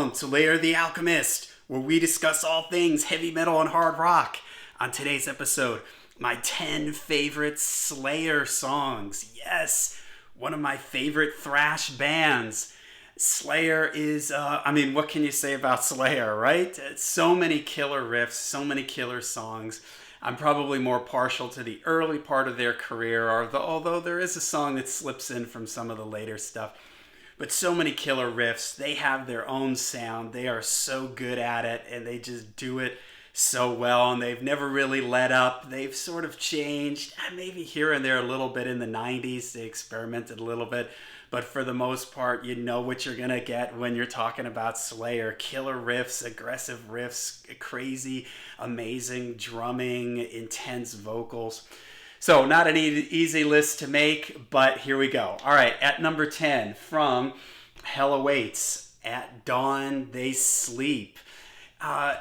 Welcome to Layer the Alchemist, where we discuss all things heavy metal and hard rock. On today's episode, my 10 favorite Slayer songs. Yes, one of my favorite thrash bands. Slayer is, what can you say about Slayer, right? So many killer riffs, so many killer songs. I'm probably more partial to the early part of their career, although there is a song that slips in from some of the later stuff. But so many killer riffs. They have their own sound. They are so good at it, and they just do it so well. And they've never really let up. They've sort of changed, maybe here and there a little bit in the 90s. They experimented a little bit. But for the most part, you know what you're going to get when you're talking about Slayer. Killer riffs, aggressive riffs, crazy, amazing drumming, intense vocals. So not an easy list to make, but here we go. All right, at number 10, from Hell Awaits, At Dawn They Sleep. I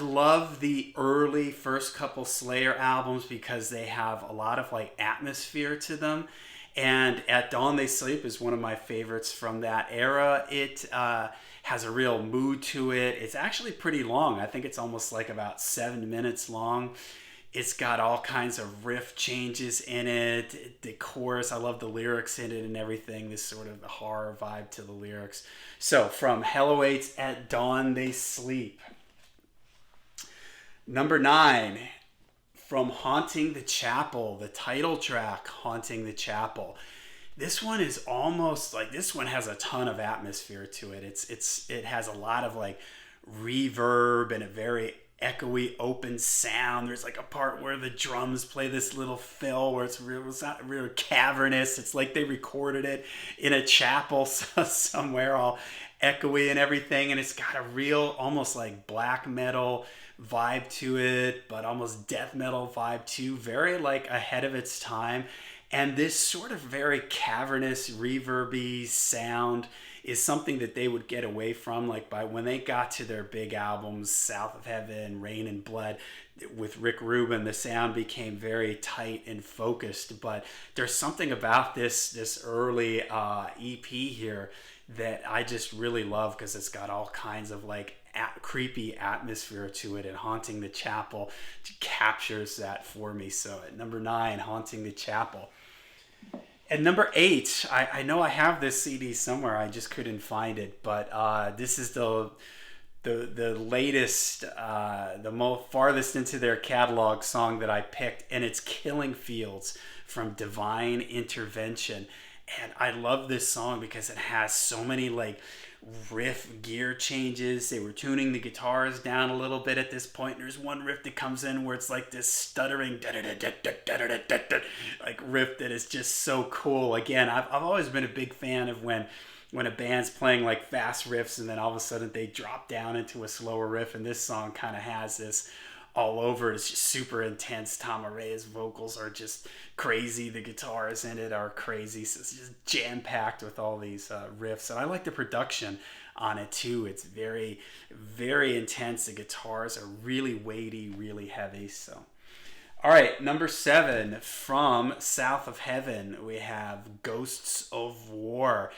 love the early first couple Slayer albums because they have a lot of like atmosphere to them. And At Dawn They Sleep is one of my favorites from that era. It has a real mood to it. It's actually pretty long. I think it's almost like about 7 minutes long. It's got all kinds of riff changes in it. The chorus, I love the lyrics in it and everything. This sort of horror vibe to the lyrics. So from Hell Awaits, At Dawn They Sleep. Number 9, from Haunting the Chapel, the title track, Haunting the Chapel. This one is almost like, this one has a ton of atmosphere to it. It has a lot of like reverb and a very echoey open sound. There's like a part where the drums play this little fill where it's not real cavernous. It's like they recorded it in a chapel somewhere, all echoey and everything. And it's got a real almost like black metal vibe to it, but almost death metal vibe too. Very like ahead of its time. And this sort of very cavernous, reverby sound is something that they would get away from. Like by when they got to their big albums, South of Heaven, Rain and Blood, with Rick Rubin, the sound became very tight and focused. But there's something about this early EP here that I just really love because it's got all kinds of like creepy atmosphere to it, and Haunting the Chapel captures that for me. So at number 9, Haunting the Chapel. At number 8, I know I have this CD somewhere, I just couldn't find it, but this is the latest, the most farthest into their catalog song that I picked, and it's Killing Fields from Divine Intervention. And I love this song because it has so many like riff gear changes. They were tuning the guitars down a little bit at this point. And there's one riff that comes in where it's like this stuttering like riff that is just so cool. Again, I've always been a big fan of when a band's playing like fast riffs and then all of a sudden they drop down into a slower riff, and this song kind of has this all over. It's just super intense. Tom Aray's vocals are just crazy. The guitars in it are crazy. So it's just jam-packed with all these riffs. And I like the production on it too. It's very, very intense. The guitars are really weighty, really heavy. So, all right, number 7, from South of Heaven, we have Ghosts of War.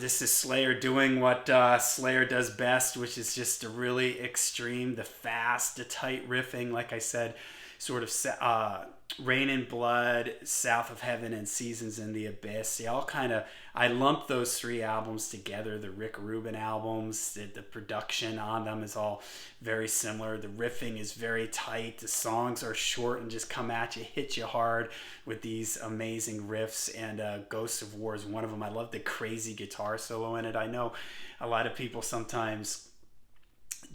This is Slayer doing what Slayer does best, which is just the really extreme, the fast, the tight riffing. Like I said, sort of Rain and Blood, South of Heaven, and Seasons in the Abyss. They all kind of, I lumped those 3 albums together. The Rick Rubin albums, the production on them is all very similar. The riffing is very tight. The songs are short and just come at you, hit you hard with these amazing riffs. And Ghosts of War is one of them. I love the crazy guitar solo in it. I know a lot of people sometimes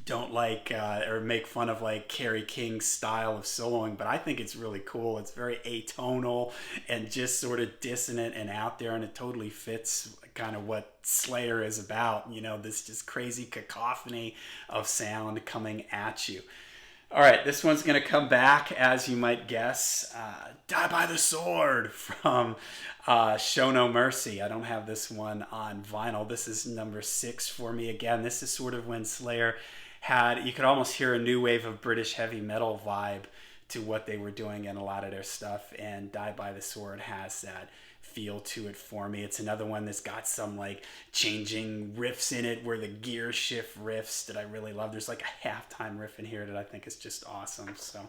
don't like or make fun of like Kerry King's style of soloing, but I think it's really cool. It's very atonal and just sort of dissonant and out there, and it totally fits kind of what Slayer is about, you know, this just crazy cacophony of sound coming at you. All right, this one's going to come back, as you might guess, Die by the Sword from Show No Mercy. I don't have this one on vinyl. This is number 6 for me. Again, this is sort of when Slayer had, you could almost hear a new wave of British heavy metal vibe to what they were doing in a lot of their stuff, and Die by the Sword has that feel to it for me. It's another one that's got some like changing riffs in it where the gear shift riffs that I really love. There's like a halftime riff in here that I think is just awesome. So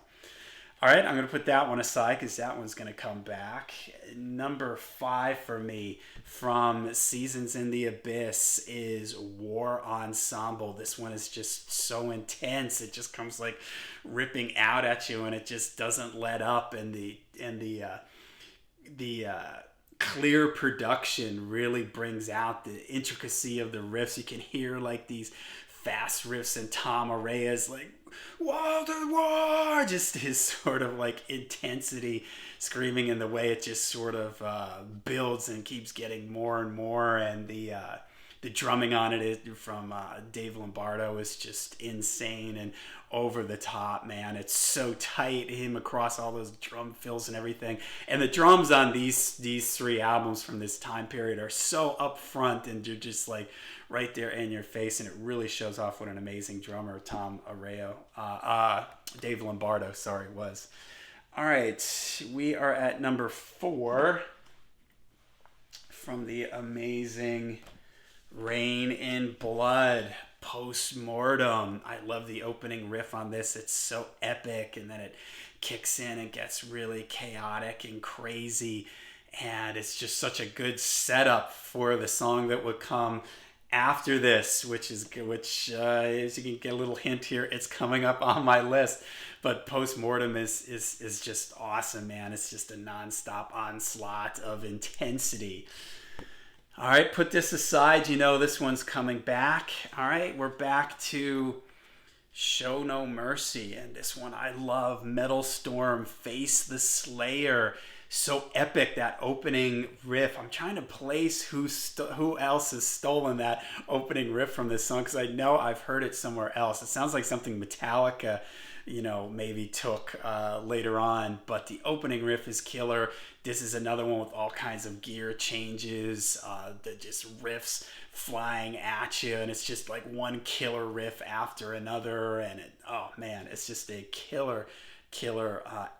all right, I'm going to put that one aside because that one's going to come back. Number 5 for me from Seasons in the Abyss is War Ensemble. This one is just so intense. It just comes like ripping out at you, and it just doesn't let up. And the clear production really brings out the intricacy of the riffs. You can hear like these fast riffs and Tom Araya's like "Wall to War," just his sort of like intensity screaming, in the way it just sort of builds and keeps getting more and more. And the drumming on it is from Dave Lombardo is just insane and over the top, man. It's so tight, him across all those drum fills and everything. And the drums on these 3 albums from this time period are so upfront, and you're just like right there in your face, and it really shows off what an amazing drummer Dave Lombardo, was. All right, we are at number 4 from the amazing Rain in Blood, Post-Mortem. I love the opening riff on this. It's so epic, and then it kicks in and gets really chaotic and crazy, and it's just such a good setup for the song that would come after this, which as you can get a little hint here, it's coming up on my list. But Post-Mortem is just awesome, man. It's just a nonstop onslaught of intensity. All right, put this aside. You know this one's coming back. All right, we're back to Show No Mercy, and this one I love. Metal Storm, Face the Slayer. So epic, that opening riff. I'm trying to place who else has stolen that opening riff from this song, because I know I've heard it somewhere else. It sounds like something Metallica, maybe took later on, but the opening riff is killer. This is another one with all kinds of gear changes, the just riffs flying at you, and it's just like one killer riff after another, and it's just a killer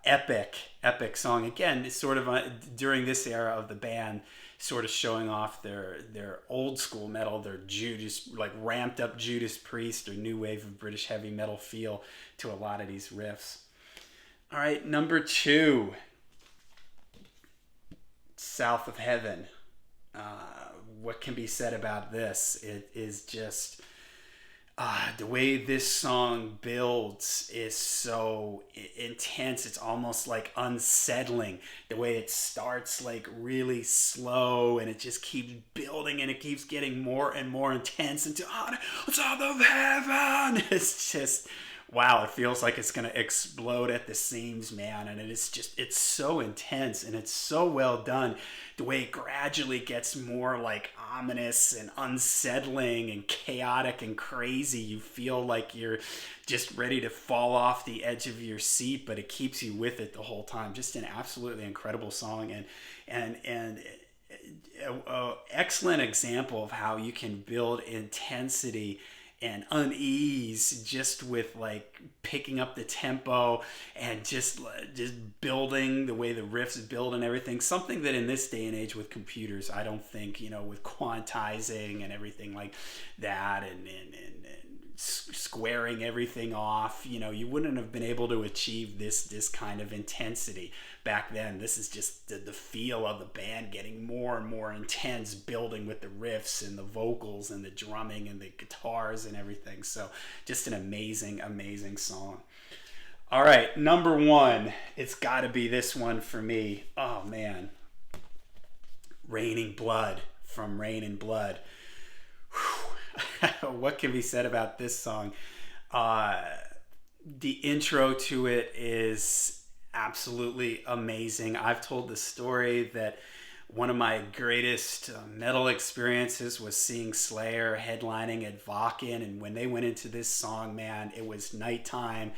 epic song. Again, it's sort of during this era of the band, sort of showing off their old school metal, their Judas, like ramped up Judas Priest or new wave of British heavy metal feel to a lot of these riffs. All right, number 2, South of Heaven. What can be said about this? It is just the way this song builds is so intense. It's almost like unsettling. The way it starts like really slow, and it just keeps building, and it keeps getting more and more intense until South of Heaven. It's just, wow, it feels like it's going to explode at the seams, man. And it's so intense, and it's so well done. The way it gradually gets more like ominous and unsettling and chaotic and crazy. You feel like you're just ready to fall off the edge of your seat, but it keeps you with it the whole time. Just an absolutely incredible song, and excellent example of how you can build intensity and unease just with like picking up the tempo and just building the way the riffs build and everything. Something that in this day and age with computers, I don't think, with quantizing and everything like that, and squaring everything off, you wouldn't have been able to achieve this kind of intensity back then. This is just the feel of the band getting more and more intense, building with the riffs and the vocals and the drumming and the guitars and everything. So just an amazing song. All right, number 1, it's got to be this one for me. Oh man, Raining Blood, from Rain in Blood. What can be said about this song? The intro to it is absolutely amazing. I've told the story that one of my greatest metal experiences was seeing Slayer headlining at Wacken, and when they went into this song, man, it was nighttime,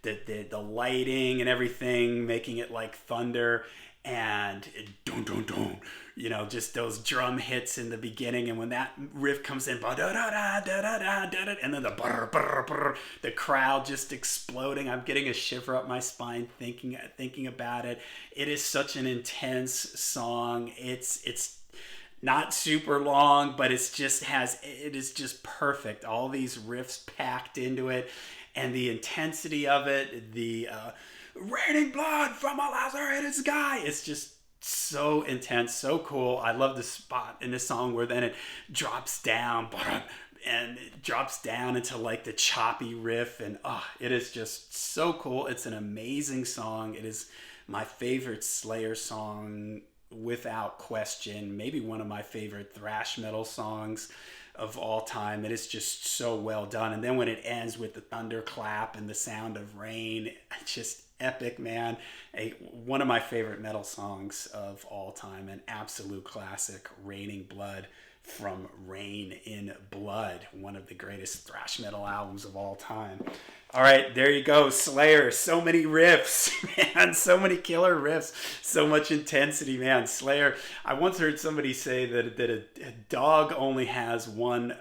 the lighting and everything making it like thunder, and dun dun dun, just those drum hits in the beginning, and when that riff comes in, and then the brr, brr, brr, the crowd just exploding. I'm getting a shiver up my spine thinking about it. It is such an intense song. It's not super long, but it is just perfect. All these riffs packed into it, and the intensity of it, the raining blood from a lacerated sky. It's just so intense, so cool. I love the spot in the song where then it drops down and it drops down into like the choppy riff, and it is just so cool. It's an amazing song. It is my favorite Slayer song without question. Maybe one of my favorite thrash metal songs of all time. It is just so well done. And then when it ends with the thunderclap and the sound of rain, it's just epic, man. One of my favorite metal songs of all time, an absolute classic, Raining Blood from Rain in Blood, one of the greatest thrash metal albums of all time. All right, there you go, Slayer. So many riffs, man. So many killer riffs. So much intensity, man. Slayer. I once heard somebody say that a dog only has one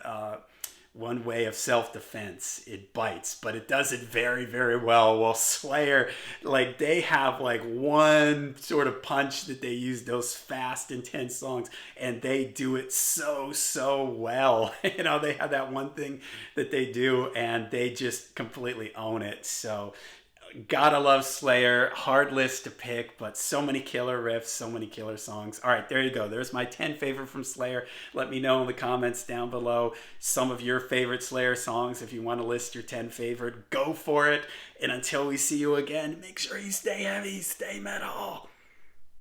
way of self-defense. It bites, but it does it very, very well. Well, Slayer, like, they have like one sort of punch that they use, those fast, intense songs, and they do it so well. They have that one thing that they do, and they just completely own it. So gotta love Slayer. Hard list to pick, but so many killer riffs, so many killer songs. All right, there you go. There's my 10 favorite from Slayer. Let me know in the comments down below some of your favorite Slayer songs. If you want to list your 10 favorite, go for it. And until we see you again, make sure you stay heavy, stay metal.